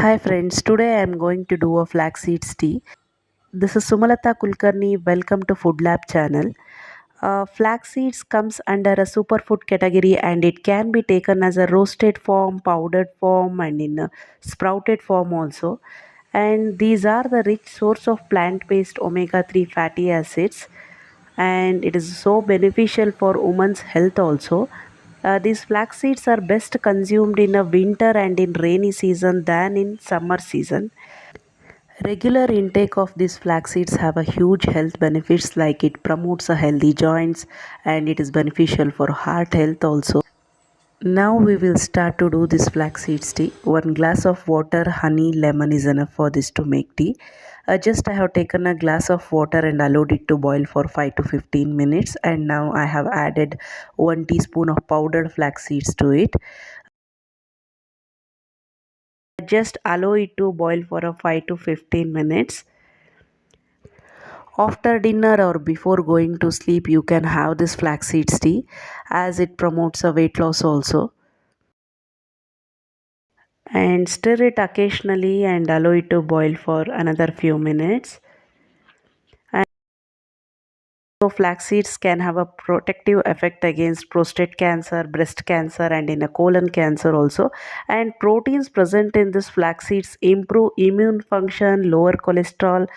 Hi friends, today I am going to do a flaxseed tea. This is Sumalata Kulkarni. Welcome to Food Lab channel. Flax seeds comes under a superfood category and it can be taken as a roasted form, powdered form and in a sprouted form also. And these are the rich source of plant-based omega-3 fatty acids and it is so beneficial for women's health also. These flax seeds are best consumed in a winter and in rainy season than in summer season. Regular intake of these flax seeds have a huge health benefits like it promotes a healthy joints and it is beneficial for heart health also. Now we will start to do this flax seeds tea. 1 glass of water, honey, lemon is enough for this to make tea. Just I have taken a glass of water and allowed it to boil for 5 to 15 minutes and now I have added 1 teaspoon of powdered flax seeds to it. Just allow it to boil for a 5 to 15 minutes. After dinner or before going to sleep, you can have this flaxseed tea as it promotes a weight loss also. And stir it occasionally and allow it to boil for another few minutes. And so flax seeds can have a protective effect against prostate cancer, breast cancer and in a colon cancer also. And proteins present in this flax seeds improve immune function, lower cholesterol.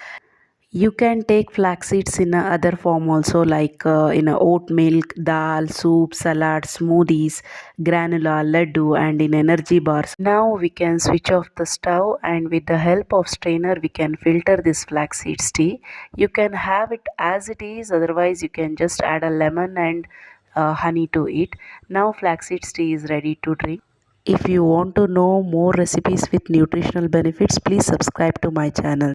You can take flax seeds in a other form also like in a oat milk, dal, soup, salad, smoothies, granula, laddu and in energy bars. Now we can switch off the stove and with the help of strainer we can filter this flax seeds tea. You can have it as it is, otherwise you can just add a lemon and honey to it. Now flax seeds tea is ready to drink. If you want to know more recipes with nutritional benefits, please subscribe to my channel.